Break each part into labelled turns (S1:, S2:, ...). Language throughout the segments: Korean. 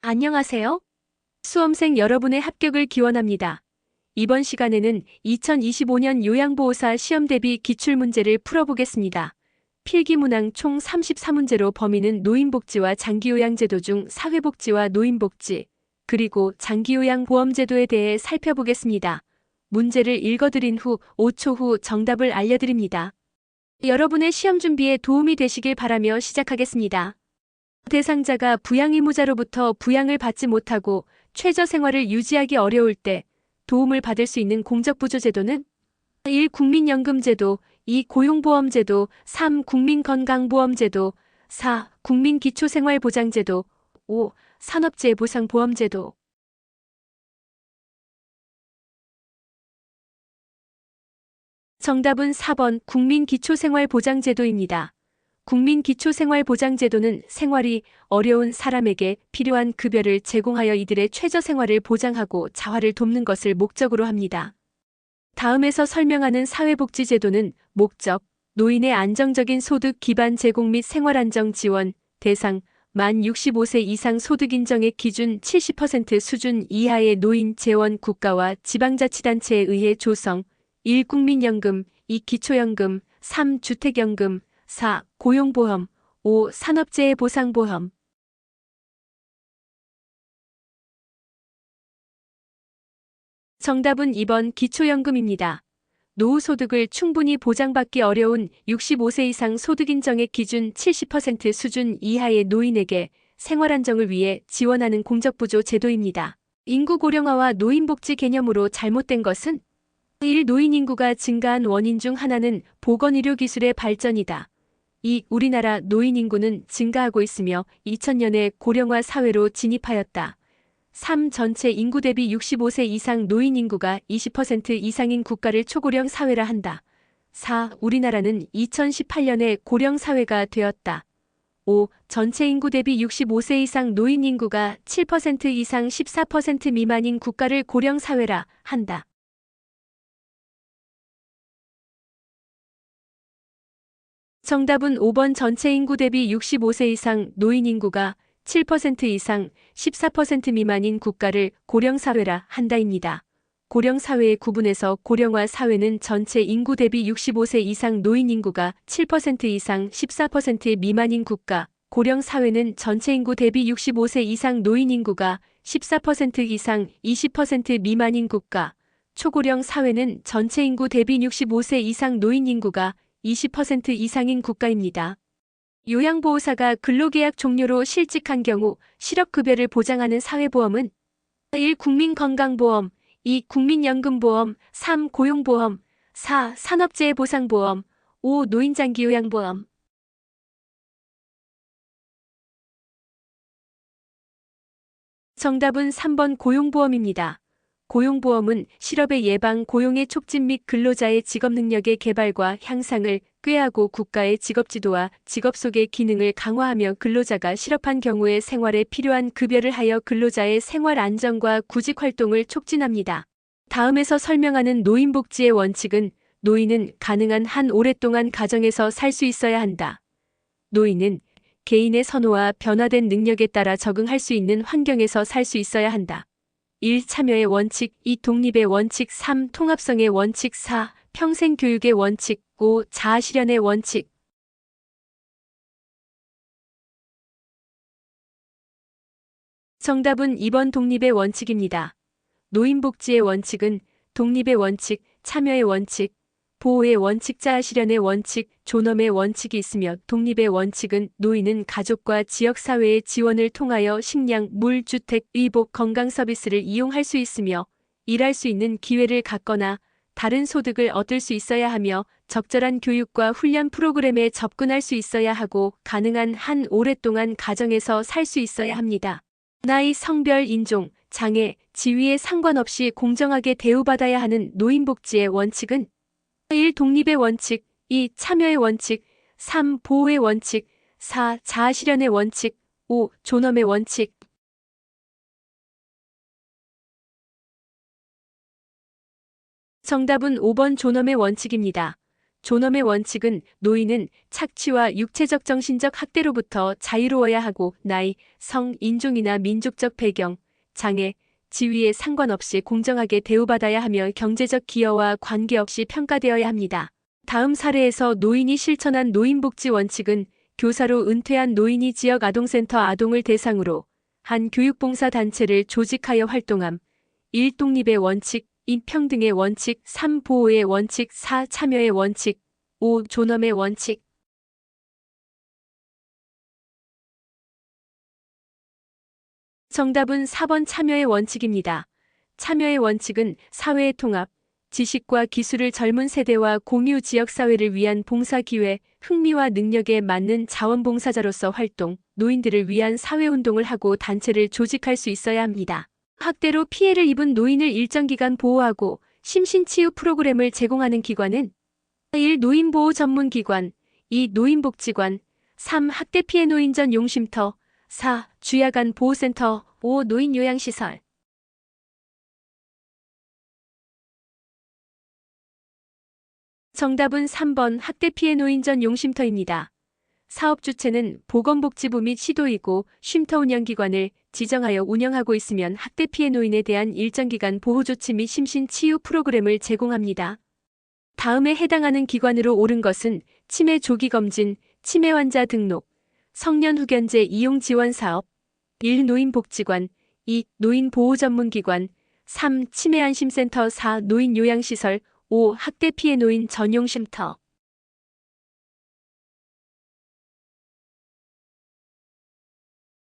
S1: 안녕하세요. 수험생 여러분의 합격을 기원합니다. 이번 시간에는 2025년 요양보호사 시험 대비 기출문제를 풀어보겠습니다. 필기문항 총 34문제로 범위는 노인복지와 장기요양제도 중 사회복지와 노인복지, 그리고 장기요양보험제도에 대해 살펴보겠습니다. 문제를 읽어드린 후 5초 후 정답을 알려드립니다. 여러분의 시험 준비에 도움이 되시길 바라며 시작하겠습니다. 대상자가 부양의무자로부터 부양을 받지 못하고 최저 생활을 유지하기 어려울 때 도움을 받을 수 있는 공적부조제도는 1. 국민연금제도, 2. 고용보험제도, 3. 국민건강보험제도, 4. 국민기초생활보장제도, 5. 산업재해보상보험제도. 정답은 4번 국민기초생활보장제도입니다. 국민기초생활보장제도는 생활이 어려운 사람에게 필요한 급여를 제공하여 이들의 최저 생활을 보장하고 자활을 돕는 것을 목적으로 합니다. 다음에서 설명하는 사회복지제도는 목적, 노인의 안정적인 소득 기반 제공 및 생활안정 지원, 대상, 만 65세 이상 소득 인정의 기준 70% 수준 이하의 노인 재원 국가와 지방자치단체에 의해 조성, 1. 국민연금, 2. 기초연금, 3. 주택연금, 4. 고용보험, 5. 산업재해보상보험. 정답은 2번 기초연금입니다. 노후소득을 충분히 보장받기 어려운 65세 이상 소득 인정의 기준 70% 수준 이하의 노인에게 생활안정을 위해 지원하는 공적부조 제도입니다. 인구 고령화와 노인복지 개념으로 잘못된 것은 1. 노인 인구가 증가한 원인 중 하나는 보건의료 기술의 발전이다. 2. 우리나라 노인 인구는 증가하고 있으며 2000년에 고령화 사회로 진입하였다. 3. 전체 인구 대비 65세 이상 노인 인구가 20% 이상인 국가를 초고령 사회라 한다. 4. 우리나라는 2018년에 고령 사회가 되었다. 5. 전체 인구 대비 65세 이상 노인 인구가 7% 이상 14% 미만인 국가를 고령 사회라 한다. 정답은 5번 전체 인구 대비 65세 이상 노인 인구가 7% 이상 14% 미만인 국가를 고령사회라 한다입니다. 고령사회의 구분에서 고령화 사회는 전체 인구 대비 65세 이상 노인 인구가 7% 이상 14% 미만인 국가, 고령사회는 전체 인구 대비 65세 이상 노인 인구가 14% 이상 20% 미만인 국가, 초고령 사회는 전체 인구 대비 65세 이상 노인 인구가 20% 이상인 국가입니다. 요양보호사가 근로계약 종료로 실직한 경우 실업급여를 보장하는 사회보험은 1. 국민건강보험, 2. 국민연금보험, 3. 고용보험, 4. 산업재해보상보험, 5. 노인장기요양보험. 정답은 3번 고용보험입니다. 고용보험은 실업의 예방, 고용의 촉진 및 근로자의 직업 능력의 개발과 향상을 꾀하고 국가의 직업지도와 직업 속의 기능을 강화하며 근로자가 실업한 경우에 생활에 필요한 급여를 하여 근로자의 생활 안정과 구직 활동을 촉진합니다. 다음에서 설명하는 노인복지의 원칙은 노인은 가능한 한 오랫동안 가정에서 살 수 있어야 한다. 노인은 개인의 선호와 변화된 능력에 따라 적응할 수 있는 환경에서 살 수 있어야 한다. 1. 참여의 원칙, 2. 독립의 원칙, 3. 통합성의 원칙, 4. 평생교육의 원칙, 5. 자아실현의 원칙. 정답은 2번 독립의 원칙입니다. 노인복지의 원칙은 독립의 원칙, 참여의 원칙, 보호의 원칙, 자아실현의 원칙, 존엄의 원칙이 있으며 독립의 원칙은 노인은 가족과 지역사회의 지원을 통하여 식량, 물, 주택, 의복, 건강 서비스를 이용할 수 있으며 일할 수 있는 기회를 갖거나 다른 소득을 얻을 수 있어야 하며 적절한 교육과 훈련 프로그램에 접근할 수 있어야 하고 가능한 한 오랫동안 가정에서 살 수 있어야 합니다. 나이, 성별, 인종, 장애, 지위에 상관없이 공정하게 대우받아야 하는 노인복지의 원칙은 1. 독립의 원칙, 2. 참여의 원칙, 3. 보호의 원칙, 4. 자아실현의 원칙, 5. 존엄의 원칙. 정답은 5번 존엄의 원칙입니다. 존엄의 원칙은 노인은 착취와 육체적 정신적 학대로부터 자유로워야 하고 나이, 성, 인종이나 민족적 배경, 장애, 지위에 상관없이 공정하게 대우받아야 하며 경제적 기여와 관계없이 평가되어야 합니다. 다음 사례에서 노인이 실천한 노인복지 원칙은 교사로 은퇴한 노인이 지역 아동센터 아동을 대상으로 한 교육봉사단체를 조직하여 활동함. 1. 독립의 원칙, 2. 평등의 원칙, 3. 보호의 원칙, 4. 참여의 원칙, 5. 존엄의 원칙. 정답은 4번 참여의 원칙입니다. 참여의 원칙은 사회의 통합, 지식과 기술을 젊은 세대와 공유 지역사회를 위한 봉사기회, 흥미와 능력에 맞는 자원봉사자로서 활동, 노인들을 위한 사회운동을 하고 단체를 조직할 수 있어야 합니다. 학대로 피해를 입은 노인을 일정 기간 보호하고 심신치유 프로그램을 제공하는 기관은 1. 노인보호 전문기관, 2. 노인복지관, 3. 학대 피해 노인 전 용쉼터, 4. 주야간 보호센터, 5. 노인요양시설. 정답은 3번 학대 피해 노인 전 용쉼터입니다. 사업 주체는 보건복지부 및 시도이고 쉼터 운영기관을 지정하여 운영하고 있으면 학대 피해 노인에 대한 일정 기간 보호조치 및 심신치유 프로그램을 제공합니다. 다음에 해당하는 기관으로 옳은 것은 치매 조기검진, 치매 환자 등록, 성년 후견제 이용 지원 사업, 1. 노인복지관, 2. 노인보호전문기관, 3. 치매안심센터, 4. 노인요양시설, 5. 학대 피해 노인 전용 쉼터.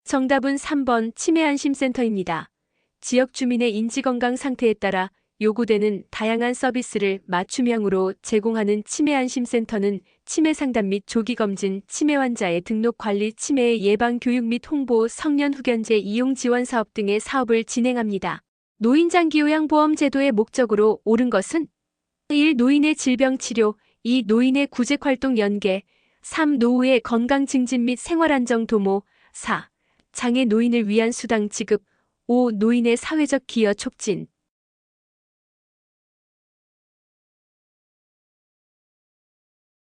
S1: 정답은 3번 치매안심센터입니다. 지역 주민의 인지건강 상태에 따라 요구되는 다양한 서비스를 맞춤형으로 제공하는 치매안심센터는 치매 상담 및 조기검진, 치매 환자의 등록 관리, 치매의 예방 교육 및 홍보, 성년 후견제 이용 지원 사업 등의 사업을 진행합니다. 노인장기요양보험 제도의 목적으로 옳은 것은 1. 노인의 질병 치료, 2. 노인의 구직활동 연계, 3. 노후의 건강 증진 및 생활안정 도모, 4. 장애 노인을 위한 수당 지급, 5. 노인의 사회적 기여 촉진.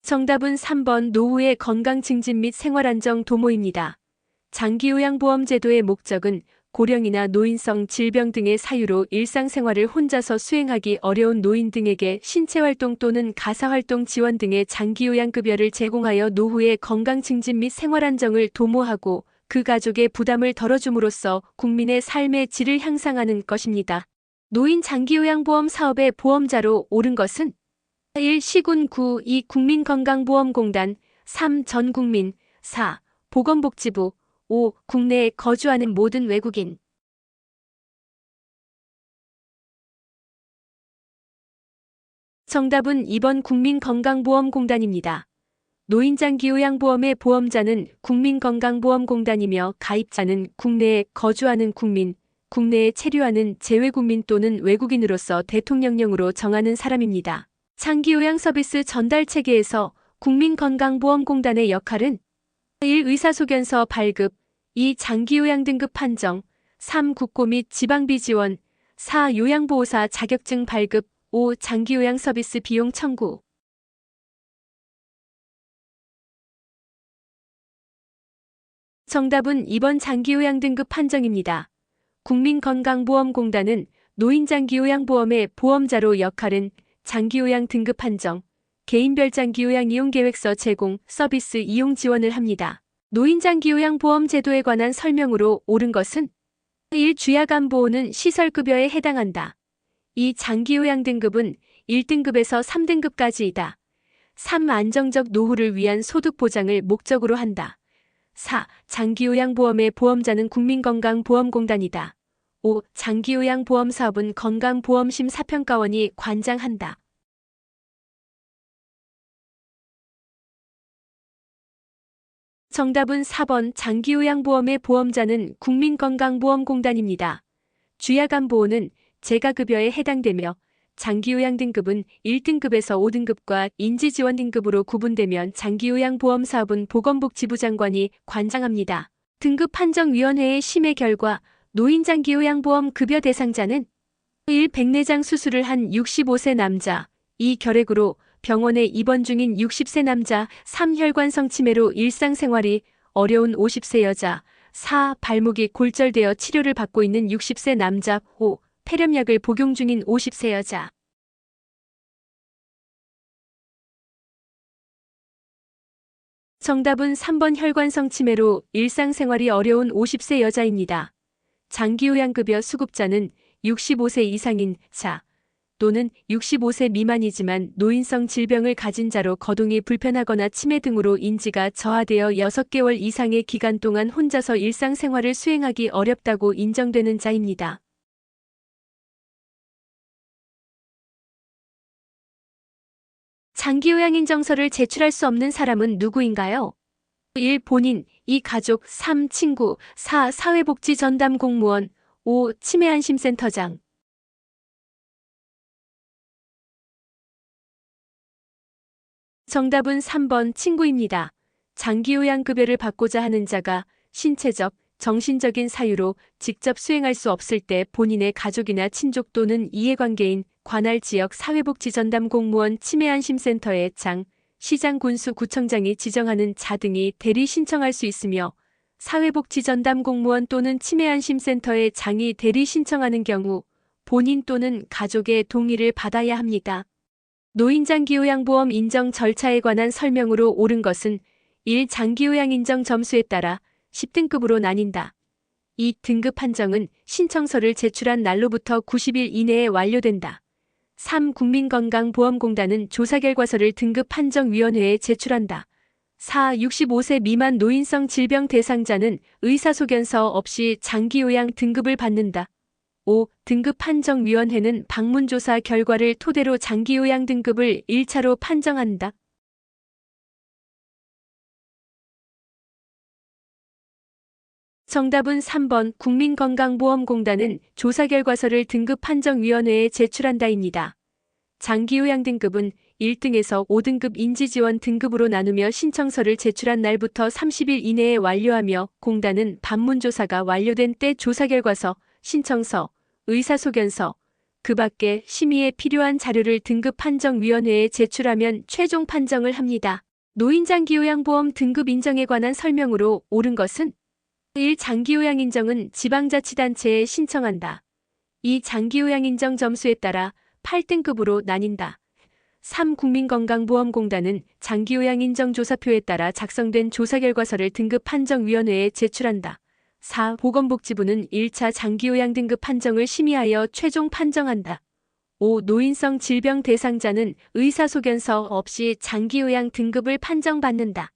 S1: 정답은 3번 노후의 건강 증진 및 생활안정 도모입니다. 장기요양보험 제도의 목적은 고령이나 노인성 질병 등의 사유로 일상생활을 혼자서 수행하기 어려운 노인 등에게 신체활동 또는 가사활동 지원 등의 장기요양급여를 제공하여 노후의 건강 증진 및 생활안정을 도모하고 그 가족의 부담을 덜어줌으로써 국민의 삶의 질을 향상하는 것입니다. 노인 장기요양보험 사업의 보험자로 옳은 것은 1. 시군구, 2. 국민건강보험공단, 3. 전국민, 4. 보건복지부, 5. 국내에 거주하는 모든 외국인. 정답은 2번 국민건강보험공단입니다. 노인장기요양보험의 보험자는 국민건강보험공단이며 가입자는 국내에 거주하는 국민, 국내에 체류하는 재외국민 또는 외국인으로서 대통령령으로 정하는 사람입니다. 장기요양 서비스 전달 체계에서 국민건강보험공단의 역할은 1. 의사소견서 발급, 2. 장기요양 등급 판정, 3. 국고 및 지방비 지원, 4. 요양보호사 자격증 발급, 5. 장기요양 서비스 비용 청구. 정답은 2번 장기요양 등급 판정입니다. 국민건강보험공단은 노인장기요양보험의 보험자로 역할은 장기요양 등급 판정, 개인별 장기요양 이용계획서 제공, 서비스 이용 지원을 합니다. 노인장기요양보험 제도에 관한 설명으로 옳은 것은 1. 주야간보호는 시설급여에 해당한다. 2. 장기요양 등급은 1등급에서 3등급까지이다. 3. 안정적 노후를 위한 소득 보장을 목적으로 한다. 4. 장기요양보험의 보험자는 국민건강보험공단이다. 5. 장기요양보험 사업은 건강보험심사평가원이 관장한다. 정답은 4번 장기요양보험의 보험자는 국민건강보험공단입니다. 주야간보호는 재가급여에 해당되며 장기요양 등급은 1등급에서 5등급과 인지지원 등급으로 구분되면 장기요양보험 사업은 보건복지부 장관이 관장합니다. 등급판정위원회의 심의 결과 노인장기요양보험 급여 대상자는 1. 백내장 수술을 한 65세 남자, 2. 결핵으로 병원에 입원 중인 60세 남자, 3. 혈관성 치매로 일상생활이 어려운 50세 여자, 4. 발목이 골절되어 치료를 받고 있는 60세 남자, 5. 폐렴약을 복용 중인 50세 여자. 정답은 3번 혈관성 치매로 일상생활이 어려운 50세 여자입니다. 장기요양급여 수급자는 65세 이상인 자 또는 65세 미만이지만 노인성 질병을 가진 자로 거동이 불편하거나 치매 등으로 인지가 저하되어 6개월 이상의 기간 동안 혼자서 일상생활을 수행하기 어렵다고 인정되는 자입니다. 장기요양인정서를 제출할 수 없는 사람은 누구인가요? 1. 본인, 2. 가족, 3. 친구, 4. 사회복지전담공무원, 5. 치매안심센터장. 정답은 3번 친구입니다. 장기요양급여를 받고자 하는 자가 신체적, 정신적인 사유로 직접 수행할 수 없을 때 본인의 가족이나 친족 또는 이해관계인 관할 지역 사회복지전담공무원 치매안심센터의 장, 시장 군수 구청장이 지정하는 자 등이 대리 신청할 수 있으며 사회복지전담공무원 또는 치매안심센터의 장이 대리 신청하는 경우 본인 또는 가족의 동의를 받아야 합니다. 노인장기요양보험 인정 절차에 관한 설명으로 옳은 것은 1. 장기요양 인정 점수에 따라 10등급으로 나뉜다. 2. 등급 판정은 신청서를 제출한 날로부터 90일 이내에 완료된다. 3. 국민건강보험공단은 조사결과서를 등급판정위원회에 제출한다. 4. 65세 미만 노인성 질병 대상자는 의사소견서 없이 장기요양 등급을 받는다. 5. 등급판정위원회는 방문조사 결과를 토대로 장기요양 등급을 1차로 판정한다. 정답은 3번 국민건강보험공단은 조사결과서를 등급판정위원회에 제출한다입니다. 장기요양 등급은 1등에서 5등급 인지지원 등급으로 나누며 신청서를 제출한 날부터 30일 이내에 완료하며 공단은 반문조사가 완료된 때 조사결과서, 신청서, 의사소견서, 그 밖에 심의에 필요한 자료를 등급판정위원회에 제출하면 최종 판정을 합니다. 노인장기요양보험 등급 인정에 관한 설명으로 옳은 것은 1. 장기요양 인정은 지방자치단체에 신청한다. 2. 장기요양 인정 점수에 따라 8등급으로 나뉜다. 3. 국민건강보험공단은 장기요양 인정조사표에 따라 작성된 조사결과서를 등급판정위원회에 제출한다. 4. 보건복지부는 1차 장기요양 등급 판정을 심의하여 최종 판정한다. 5. 노인성 질병 대상자는 의사소견서 없이 장기요양 등급을 판정받는다.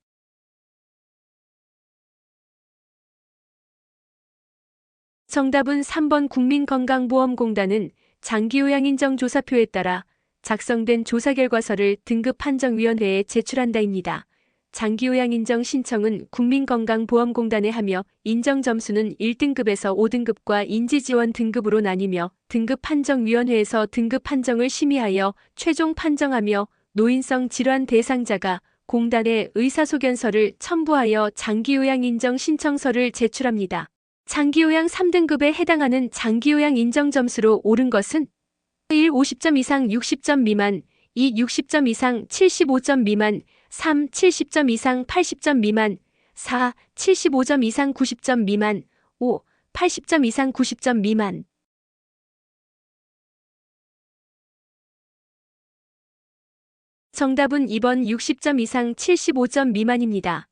S1: 정답은 3번 국민건강보험공단은 장기요양 인정조사표에 따라 작성된 조사결과서를 등급판정위원회에 제출한다입니다. 장기요양 인정 신청은 국민건강보험공단에 하며 인정점수는 1등급에서 5등급과 인지지원 등급으로 나뉘며 등급판정위원회에서 등급판정을 심의하여 최종 판정하며 노인성 질환 대상자가 공단에 의사소견서를 첨부하여 장기요양 인정 신청서를 제출합니다. 장기요양 3등급에 해당하는 장기요양 인정 점수로 옳은 것은 1. 50점 이상 60점 미만, 2. 60점 이상 75점 미만, 3. 70점 이상 80점 미만, 4. 75점 이상 90점 미만, 5. 80점 이상 90점 미만. 정답은 2번 60점 이상 75점 미만입니다.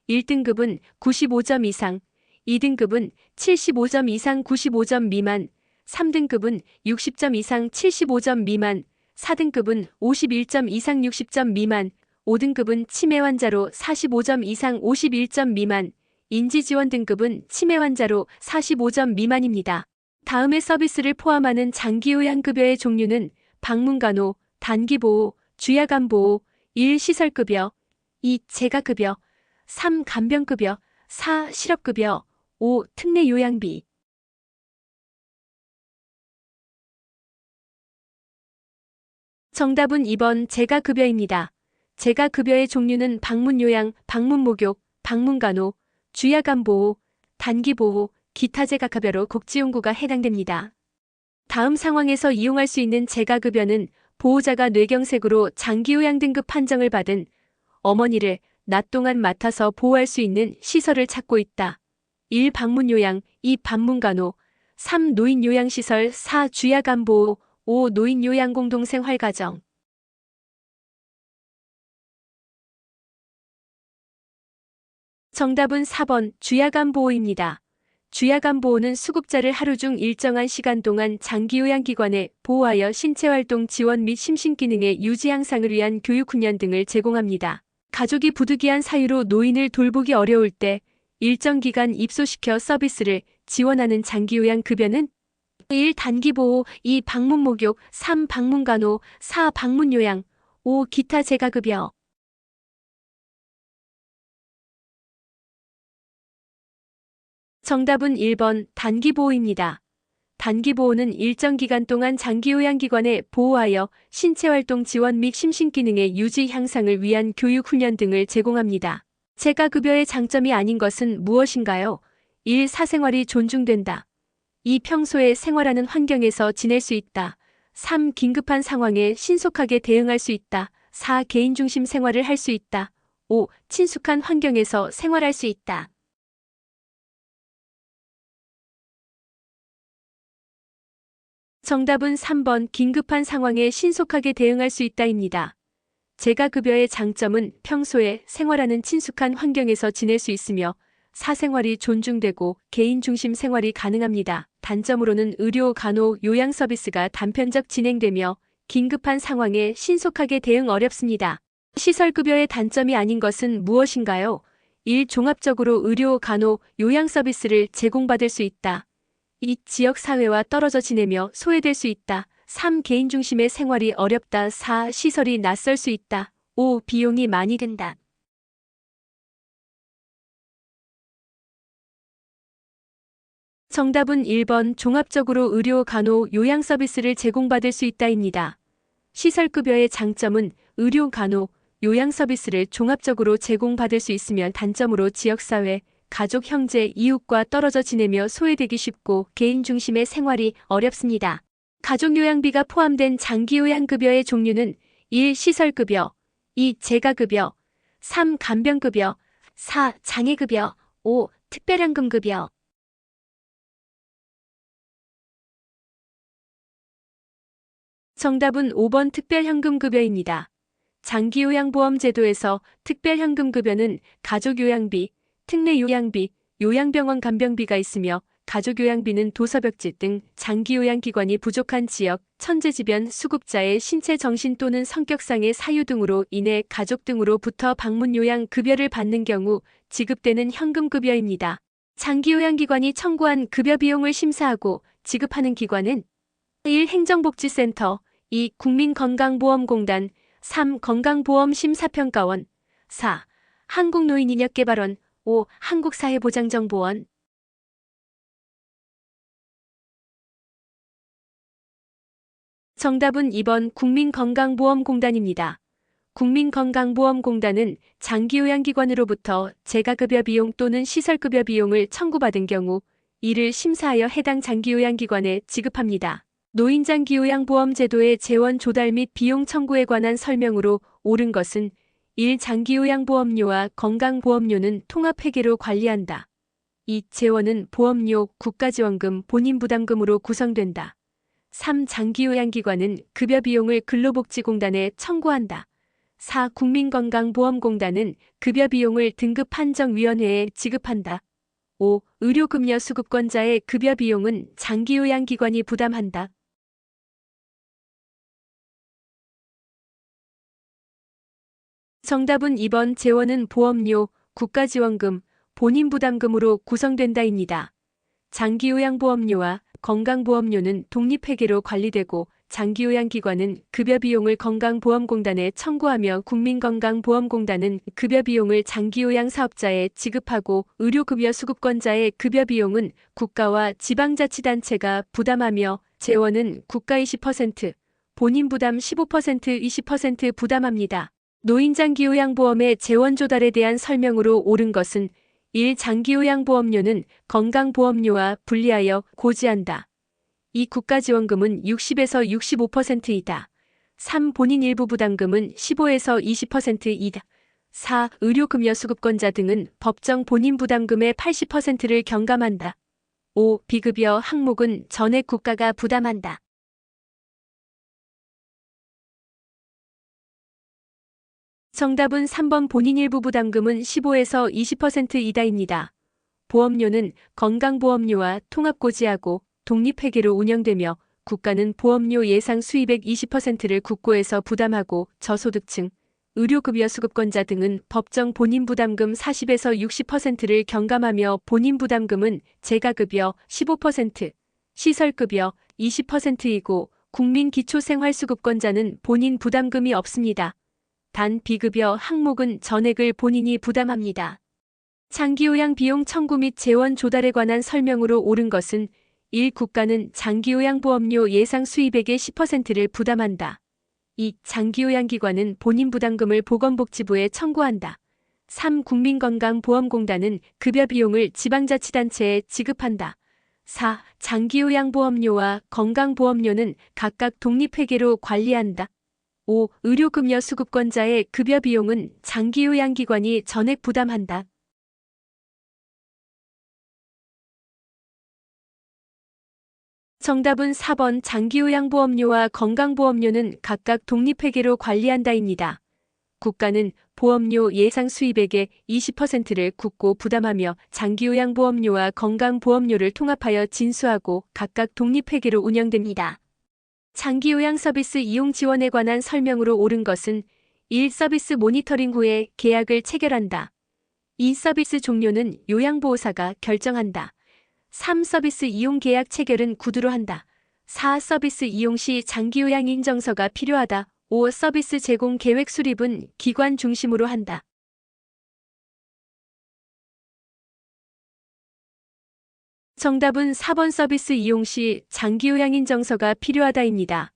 S1: 1등급은 95점 이상, 2등급은 75점 이상 95점 미만, 3등급은 60점 이상 75점 미만, 4등급은 51점 이상 60점 미만, 5등급은 치매 환자로 45점 이상 51점 미만, 인지지원 등급은 치매 환자로 45점 미만입니다. 다음의 서비스를 포함하는 장기요양급여의 종류는 방문간호, 단기보호, 주야간보호, 1. 시설급여, 2. 재가급여, 3. 간병급여, 4. 실업급여, 5. 특례요양비. 정답은 2번 재가급여입니다. 재가급여의 종류는 방문요양, 방문목욕, 방문간호, 주야간보호, 단기보호, 기타 재가급여로 국지용구가 해당됩니다. 다음 상황에서 이용할 수 있는 재가급여는 보호자가 뇌경색으로 장기요양 등급 판정을 받은 어머니를 낮 동안 맡아서 보호할 수 있는 시설을 찾고 있다. 1. 방문요양, 2. 반문간호, 3. 노인요양시설, 4. 주야간보호, 5. 노인요양공동생활가정. 정답은 4번 주야간보호입니다. 주야간보호는 수급자를 하루 중 일정한 시간 동안 장기요양기관에 보호하여 신체활동 지원 및 심신기능의 유지 향상을 위한 교육훈련 등을 제공합니다. 가족이 부득이한 사유로 노인을 돌보기 어려울 때 일정 기간 입소시켜 서비스를 지원하는 장기요양급여는 1. 단기보호, 2. 방문목욕, 3. 방문간호, 4. 방문요양, 5. 기타 재가급여. 정답은 1번 단기보호입니다. 단기보호는 일정 기간 동안 장기요양기관에 보호하여 신체활동 지원 및 심신기능의 유지 향상을 위한 교육훈련 등을 제공합니다. 재가급여의 장점이 아닌 것은 무엇인가요? 1. 사생활이 존중된다. 2. 평소에 생활하는 환경에서 지낼 수 있다. 3. 긴급한 상황에 신속하게 대응할 수 있다. 4. 개인중심 생활을 할 수 있다. 5. 친숙한 환경에서 생활할 수 있다. 정답은 3번 긴급한 상황에 신속하게 대응할 수 있다입니다. 재가급여의 장점은 평소에 생활하는 친숙한 환경에서 지낼 수 있으며 사생활이 존중되고 개인중심 생활이 가능합니다. 단점으로는 의료, 간호, 요양 서비스가 단편적 진행되며 긴급한 상황에 신속하게 대응 어렵습니다. 시설급여의 단점이 아닌 것은 무엇인가요? 1. 종합적으로 의료, 간호, 요양 서비스를 제공받을 수 있다. 2. 지역사회와 떨어져 지내며 소외될 수 있다. 3. 개인중심의 생활이 어렵다. 4. 시설이 낯설 수 있다. 5. 비용이 많이 든다. 정답은 1번 종합적으로 의료, 간호, 요양 서비스를 제공받을 수 있다입니다. 시설급여의 장점은 의료, 간호, 요양 서비스를 종합적으로 제공받을 수 있으며 단점으로 지역사회, 가족, 형제, 이웃과 떨어져 지내며 소외되기 쉽고 개인 중심의 생활이 어렵습니다. 가족요양비가 포함된 장기요양급여의 종류는 1. 시설급여, 2. 재가급여, 3. 간병급여, 4. 장애급여, 5. 특별현금급여. 정답은 5번 특별현금급여입니다. 장기요양보험제도에서 특별현금급여는 가족요양비, 특례요양비, 요양병원 간병비가 있으며 가족요양비는 도서벽지 등 장기요양기관이 부족한 지역, 천재지변 수급자의 신체 정신 또는 성격상의 사유 등으로 인해 가족 등으로부터 방문요양 급여를 받는 경우 지급되는 현금급여입니다. 장기요양기관이 청구한 급여 비용을 심사하고 지급하는 기관은 1. 행정복지센터, 2. 국민건강보험공단, 3. 건강보험심사평가원, 4. 한국노인인력개발원, 5. 한국사회보장정보원. 정답은 2번 국민건강보험공단입니다. 국민건강보험공단은 장기요양기관으로부터 재가급여 비용 또는 시설급여 비용을 청구받은 경우 이를 심사하여 해당 장기요양기관에 지급합니다. 노인장기요양보험제도의 재원 조달 및 비용 청구에 관한 설명으로 옳은 것은 1. 장기요양보험료와 건강보험료는 통합회계로 관리한다. 2. 재원은 보험료, 국가지원금, 본인부담금으로 구성된다. 3. 장기요양기관은 급여 비용을 근로복지공단에 청구한다. 4. 국민건강보험공단은 급여 비용을 등급판정위원회에 지급한다. 5. 의료급여 수급권자의 급여 비용은 장기요양기관이 부담한다. 정답은 2번 재원은 보험료, 국가지원금, 본인부담금으로 구성된다입니다. 장기요양보험료와 건강보험료는 독립회계로 관리되고 장기요양기관은 급여 비용을 건강보험공단에 청구하며 국민건강보험공단은 급여 비용을 장기요양 사업자에 지급하고 의료급여 수급권자의 급여 비용은 국가와 지방자치단체가 부담하며 재원은 국가 20%, 본인부담 15%, 20% 부담합니다. 노인장기요양보험의 재원 조달에 대한 설명으로 옳은 것은 1. 장기요양보험료는 건강보험료와 분리하여 고지한다. 2. 국가지원금은 60에서 65%이다. 3. 본인 일부 부담금은 15에서 20% 이다. 4. 의료급여 수급권자 등은 법정 본인 부담금의 80%를 경감한다. 5. 비급여 항목은 전액 국가가 부담한다. 정답은 3번 본인 일부 부담금은 15에서 20% 이다입니다. 보험료는 건강보험료와 통합고지하고 독립회계로 운영되며 국가는 보험료 예상 수입액 20%를 국고에서 부담하고 저소득층, 의료급여 수급권자 등은 법정 본인 부담금 40에서 60%를 경감하며 본인 부담금은 재가급여 15%, 시설급여 20%이고 국민기초생활수급권자는 본인 부담금이 없습니다. 단 비급여 항목은 전액을 본인이 부담합니다. 장기요양 비용 청구 및 재원 조달에 관한 설명으로 옳은 것은 1. 국가는 장기요양보험료 예상 수입액의 10%를 부담한다. 2. 장기요양기관은 본인 부담금을 보건복지부에 청구한다. 3. 국민건강보험공단은 급여 비용을 지방자치단체에 지급한다. 4. 장기요양보험료와 건강보험료는 각각 독립회계로 관리한다. 5. 의료급여 수급권자의 급여 비용은 장기요양기관이 전액 부담한다. 정답은 4번 장기요양보험료와 건강보험료는 각각 독립회계로 관리한다입니다. 국가는 보험료 예상 수입액의 20%를 국고 부담하며 장기요양보험료와 건강보험료를 통합하여 진수하고 각각 독립회계로 운영됩니다. 장기요양 서비스 이용 지원에 관한 설명으로 옳은 것은 1. 서비스 모니터링 후에 계약을 체결한다. 2. 서비스 종료는 요양보호사가 결정한다. 3. 서비스 이용 계약 체결은 구두로 한다. 4. 서비스 이용 시 장기요양 인정서가 필요하다. 5. 서비스 제공 계획 수립은 기관 중심으로 한다. 정답은 4번 서비스 이용 시 장기요양 인정서가 필요하다입니다.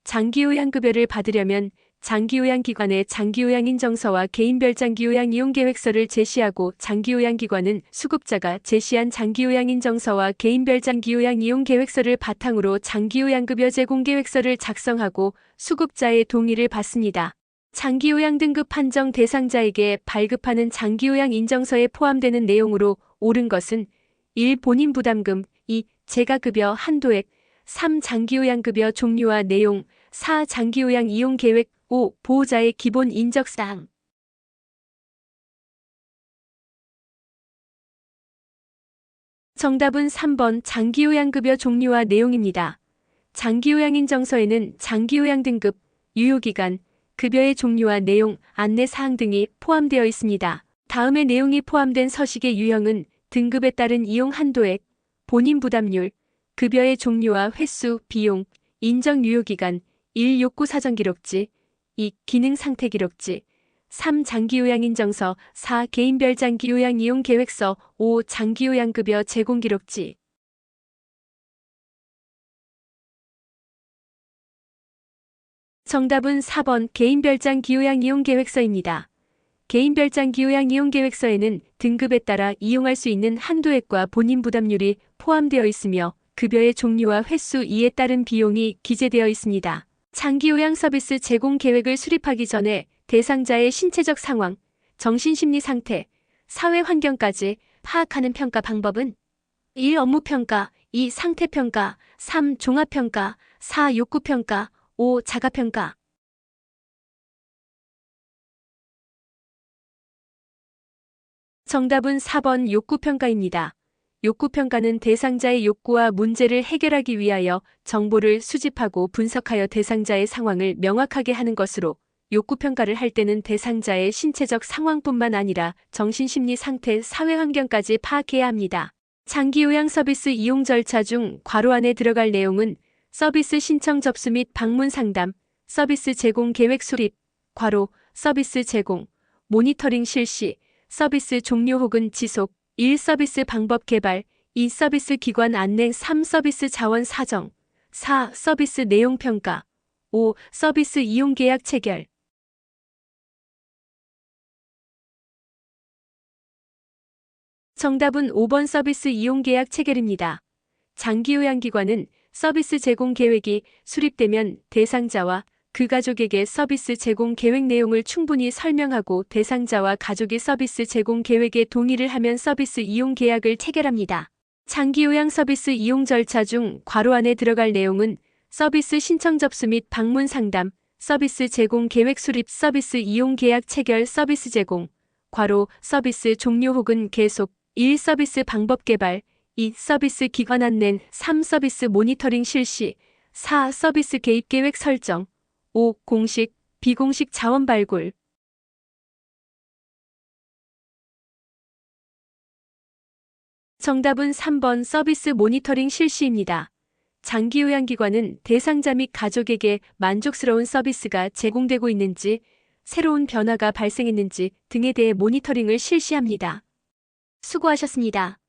S1: 장기요양급여를 받으려면 장기요양기관에 장기요양인정서와 개인별 장기요양 이용계획서를 제시하고 장기요양기관은 수급자가 제시한 장기요양인정서와 개인별 장기요양 이용계획서를 바탕으로 장기요양급여 제공계획서를 작성하고 수급자의 동의를 받습니다. 장기요양 등급 판정 대상자에게 발급하는 장기요양 인정서에 포함되는 내용으로 옳은 것은 1. 본인 부담금, 2. 재가급여 한도액, 3. 장기요양급여 종류와 내용, 4. 장기요양 이용계획, 5. 보호자의 기본 인적사항. 정답은 3번 장기요양급여 종류와 내용입니다. 장기요양인정서에는 장기요양 등급, 유효기간, 급여의 종류와 내용, 안내사항 등이 포함되어 있습니다. 다음의 내용이 포함된 서식의 유형은 등급에 따른 이용 한도액, 본인 부담률, 급여의 종류와 횟수, 비용, 인정 유효기간, 1. 욕구 사정 기록지, 2. 기능 상태 기록지, 3. 장기요양 인정서, 4. 개인별 장기요양 이용 계획서, 5. 장기요양급여 제공 기록지. 정답은 4번 개인별 장기요양 이용 계획서입니다. 개인별 장기요양 이용 계획서에는 등급에 따라 이용할 수 있는 한도액과 본인 부담률이 포함되어 있으며 급여의 종류와 횟수 이에 따른 비용이 기재되어 있습니다. 장기요양 서비스 제공 계획을 수립하기 전에 대상자의 신체적 상황, 정신심리 상태, 사회 환경까지 파악하는 평가 방법은 1. 업무평가, 2. 상태평가, 3. 종합평가, 4. 욕구평가, 5. 자가평가. 정답은 4번 욕구평가입니다. 욕구평가는 대상자의 욕구와 문제를 해결하기 위하여 정보를 수집하고 분석하여 대상자의 상황을 명확하게 하는 것으로 욕구평가를 할 때는 대상자의 신체적 상황뿐만 아니라 정신심리 상태, 사회환경까지 파악해야 합니다. 장기요양 서비스 이용 절차 중 괄호 안에 들어갈 내용은 서비스 신청 접수 및 방문 상담, 서비스 제공 계획 수립, 괄호, 서비스 제공, 모니터링 실시, 서비스 종료 혹은 지속, 1. 서비스 방법 개발, 2. 서비스 기관 안내, 3. 서비스 자원 사정, 4. 서비스 내용 평가, 5. 서비스 이용 계약 체결. 정답은 5번 서비스 이용 계약 체결입니다. 장기요양기관은 서비스 제공 계획이 수립되면 대상자와 그 가족에게 서비스 제공 계획 내용을 충분히 설명하고 대상자와 가족이 서비스 제공 계획에 동의를 하면 서비스 이용 계약을 체결합니다. 장기 요양 서비스 이용 절차 중 괄호 안에 들어갈 내용은 서비스 신청 접수 및 방문 상담, 서비스 제공 계획 수립, 서비스 이용 계약 체결, 서비스 제공, 괄호 서비스 종료 혹은 계속, 1. 서비스 방법 개발, 2. 서비스 기관 안내, 3. 서비스 모니터링 실시, 4. 서비스 개입 계획 설정, 5. 공식, 비공식 자원 발굴. 정답은 3번 서비스 모니터링 실시입니다. 장기요양기관은 대상자 및 가족에게 만족스러운 서비스가 제공되고 있는지, 새로운 변화가 발생했는지 등에 대해 모니터링을 실시합니다. 수고하셨습니다.